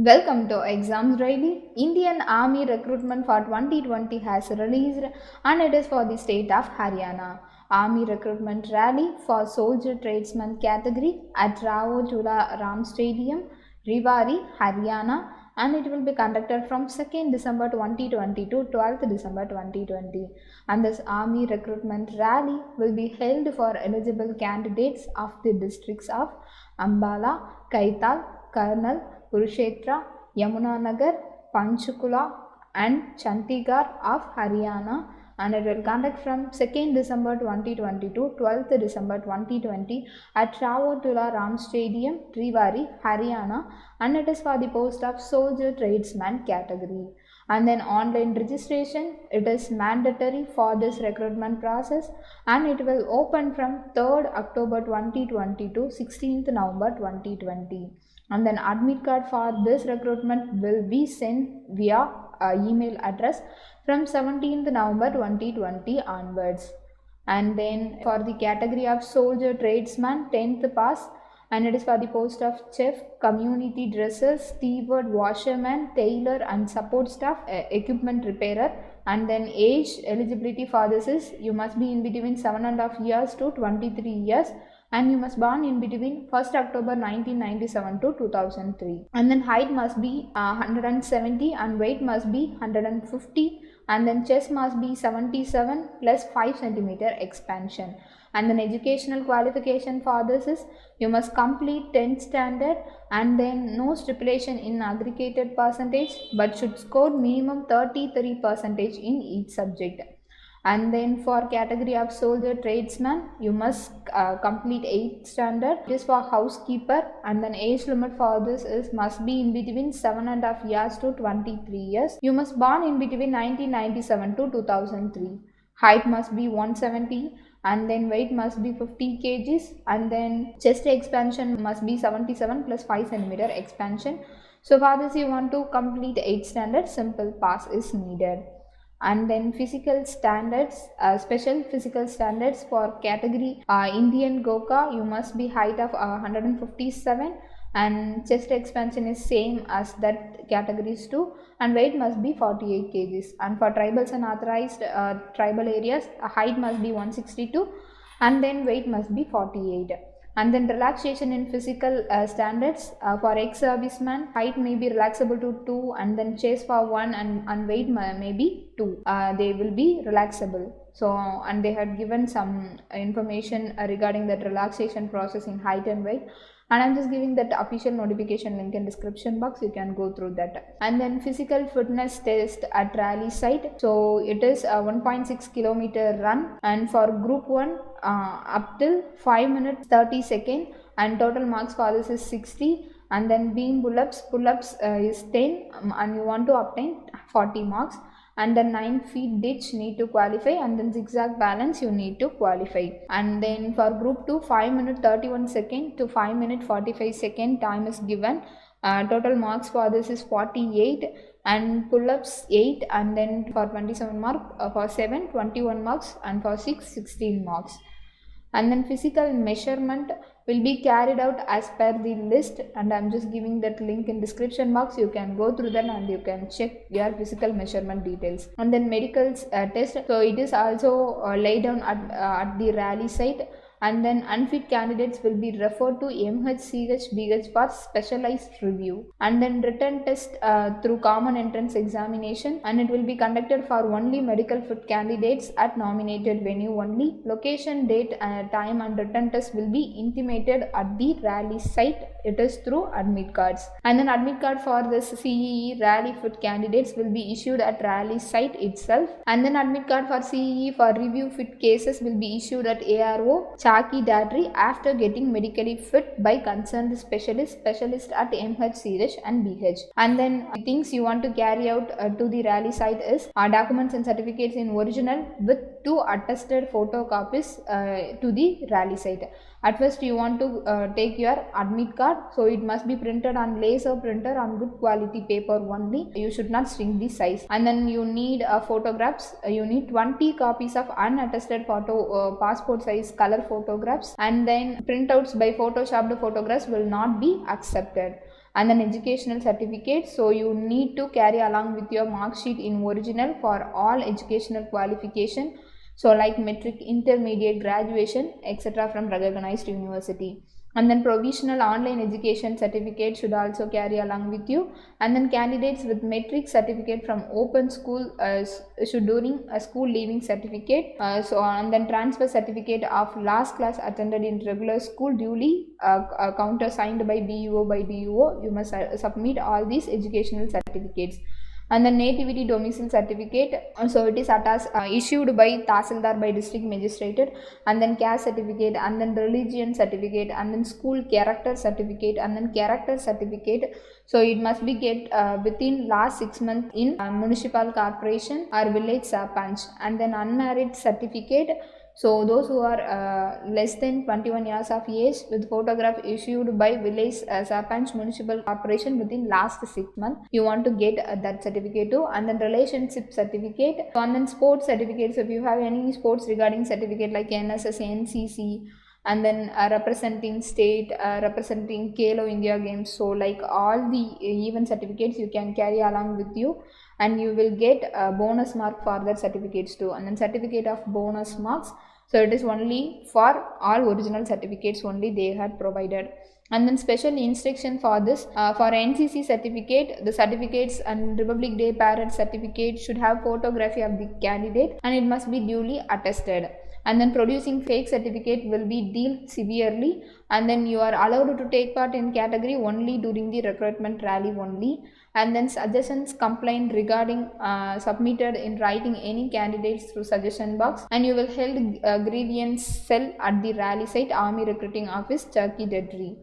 Welcome to Exams Daily. Indian Army recruitment for 2020 has released and it is for the state of Haryana. Army recruitment rally for soldier tradesman category at Rao Tula Ram Stadium, Rewari, Haryana, and it will be conducted from 2nd December 2020 to 12th December 2020. And this army recruitment rally will be held for eligible candidates of the districts of Ambala, Kaital, Karnal, Kurukshetra, Yamunanagar, Panchkula, and Chandigarh of Haryana, and it will conduct from 2nd December 2020 to 12th December 2020 at Rawatula Ram Stadium, Rewari, Haryana, and it is for the post of soldier tradesman category. And then online registration, it is mandatory for this recruitment process, and it will open from 3rd October 2020 to 16th November 2020. And then admit card for this recruitment will be sent via email address from 17th November 2020 onwards. And then for the category of soldier tradesman, 10th pass, and it is for the post of chef, community dresser, steward, washerman, tailor, and support staff, equipment repairer. And then age eligibility for this is you must be in between 7.5 years to 23 years, and you must born in between 1st October 1997 to 2003. And then height must be 170 and weight must be 150, and then chest must be 77 plus 5 centimeter expansion. And then educational qualification for this is you must complete 10th standard, and then no stipulation in aggregated percentage, but should score minimum 33% in each subject. And then for category of soldier tradesman, you must complete 8th standard. It is for housekeeper, and then age limit for this is must be in between 7.5 years to 23 years. You must born in between 1997 to 2003. Height must be 170, and then weight must be 50 kgs, and then chest expansion must be 77 plus 5 centimeter expansion. So for this you want to complete 8th standard, simple pass is needed. And then physical standards, special physical standards for category Indian Goka, you must be height of 157, and chest expansion is same as that categories too, and weight must be 48 kgs. And for tribals and authorized tribal areas, height must be 162, and then weight must be 48. And then relaxation in physical standards for ex-serviceman, height may be relaxable to 2, and then chest for 1, and weight may be 2. They will be relaxable. So, and they had given some information regarding that relaxation process in height and weight, and I'm just giving that official notification link in description box. You can go through that. And then physical fitness test at rally site, so it is a 1.6 kilometer run, and for group 1 up till 5 minutes 30 seconds, and total marks for this is 60. And then beam pull-ups is 10, and you want to obtain 40 marks. And then 9 feet ditch need to qualify, and then zigzag balance you need to qualify. And then for group 2, 5 minute 31 second to 5 minute 45 second time is given. Total marks for this is 48, and pull-ups 8, and then for 27 mark, for 7 21 marks, and for 6 16 marks. And then physical measurement will be carried out as per the list, and I'm just giving that link in description box. You can go through that and you can check your physical measurement details. And then medicals test, so it is also laid down at the rally site. And then unfit candidates will be referred to MHCH/BH for specialized review. And then written test through common entrance examination, and it will be conducted for only medical fit candidates at nominated venue only. Location, date, time, and written test will be intimated at the rally site. It is through admit cards. And then admit card for this CEE rally fit candidates will be issued at rally site itself. And then admit card for CEE for review fit cases will be issued at ARO Chaki Dadri after getting medically fit by concerned specialist at MHCH and BH. And then things you want to carry out to the rally site is documents and certificates in original with 2 attested photocopies to the rally site. At first you want to take your admit card, so it must be printed on laser printer on good quality paper only. You should not shrink the size. And then you need photographs. You need 20 copies of unattested passport size color photographs, and then printouts by photoshopped photographs will not be accepted. And then educational certificate, so you need to carry along with your mark sheet in original for all educational qualification, so like metric, intermediate, graduation, etc. from recognized university. And then provisional online education certificate should also carry along with you. And then candidates with metric certificate from open school should during a school leaving certificate. And then transfer certificate of last class attended in regular school duly countersigned by BUO by DUO. You must submit all these educational certificates. And the nativity domicile certificate, so it is issued by Tahsildar by district magistrate. And then caste certificate, and then religion certificate, and then school character certificate, and then character certificate, so it must be get within last 6 months in municipal corporation or village sarpanch. And then unmarried certificate, so those who are less than 21 years of age with photograph issued by village sarpanch municipal corporation within last 6 months, you want to get that certificate too. And then relationship certificate, and then sports certificates. So if you have any sports regarding certificate like NSS, NCC, and then representing state, representing Khelo India games, so like all the event certificates you can carry along with you, and you will get a bonus mark for that certificates too. And then certificate of bonus marks, so it is only for all original certificates only they had provided. And then special instruction for this, for NCC certificate, the certificates and Republic Day parade certificate should have photography of the candidate, and it must be duly attested. And then producing fake certificate will be dealt severely, and then you are allowed to take part in category only during the recruitment rally only. And then suggestions complaint regarding submitted in writing any candidates through suggestion box, and you will held a grievance cell at the rally site, Army Recruiting Office, Turkey, Dedri.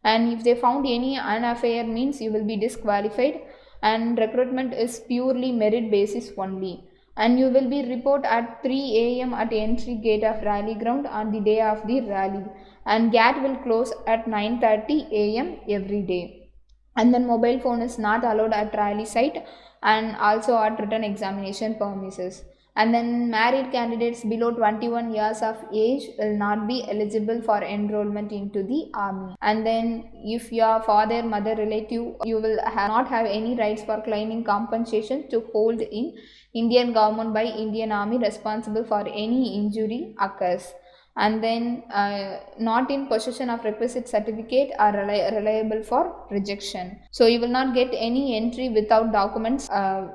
And if they found any unfair means, you will be disqualified, and recruitment is purely merit basis only. And you will be report at 3 a.m. at entry gate of rally ground on the day of the rally, and gate will close at 9:30 a.m. every day. And then mobile phone is not allowed at rally site, and also at written examination premises. And then married candidates below 21 years of age will not be eligible for enrollment into the army. And then if your father, mother, relative, you will not have any rights for claiming compensation to hold in Indian government by Indian Army responsible for any injury occurs. And then not in possession of requisite certificate are reliable for rejection. So you will not get any entry without documents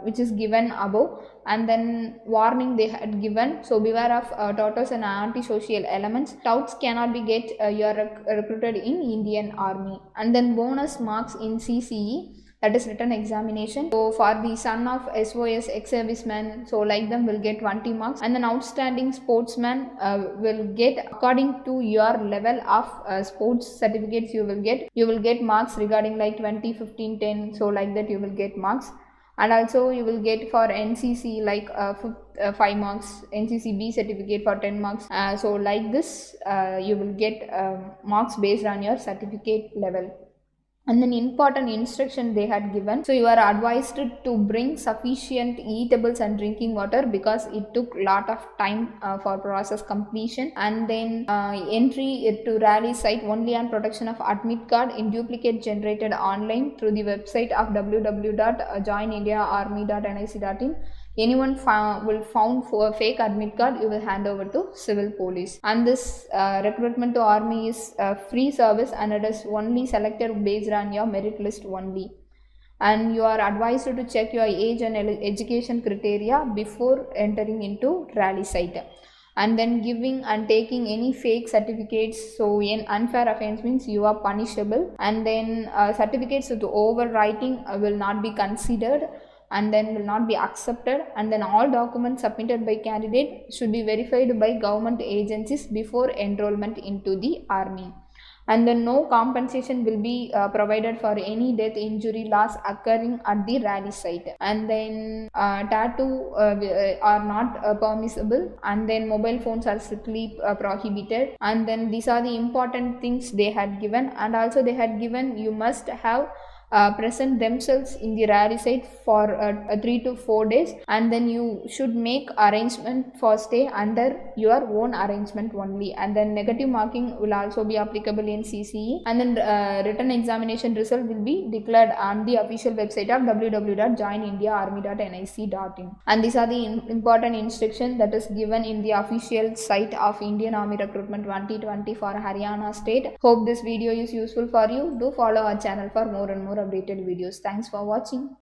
which is given above. And then warning they had given, so beware of tortoise and antisocial elements. Touts cannot be get you are recruited in Indian Army. And then bonus marks in CCE, that is written examination. So for the son of SOS ex-serviceman, so like them will get 20 marks. And then outstanding sportsman will get according to your level of sports certificates you will get marks regarding like 20, 15, 10, so like that you will get marks. And also you will get for NCC like 5 marks, NCC B certificate for 10 marks. So like this you will get marks based on your certificate level. And then important instruction they had given, so you are advised to bring sufficient eatables and drinking water because it took lot of time for process completion. And then entry to rally site only on protection of admit card in duplicate generated online through the website of www.joinindiaarmy.nic.in. Anyone will found for a fake admit card, you will hand over to civil police. And this recruitment to army is free service, and it is only selected based on your merit list only. And you are advised to check your age and education criteria before entering into rally site. And then giving and taking any fake certificates, so an unfair offense means you are punishable. And then certificates with overwriting will not be considered and then will not be accepted. And then all documents submitted by candidate should be verified by government agencies before enrollment into the army. and then no compensation will be provided for any death, injury, loss occurring at the rally site. And then tattoo are not permissible, and then mobile phones are strictly prohibited. And then these are the important things they had given. And also they had given you must have present themselves in the rally site for 3 to 4 days, and then you should make arrangement for stay under your own arrangement only. And then negative marking will also be applicable in CCE. And then written examination result will be declared on the official website of www.joinindiaarmy.nic.in. And these are the important instructions that is given in the official site of Indian Army Recruitment 2020 for Haryana state. Hope this video is useful for you. Do follow our channel for more and more updated videos. Thanks for watching.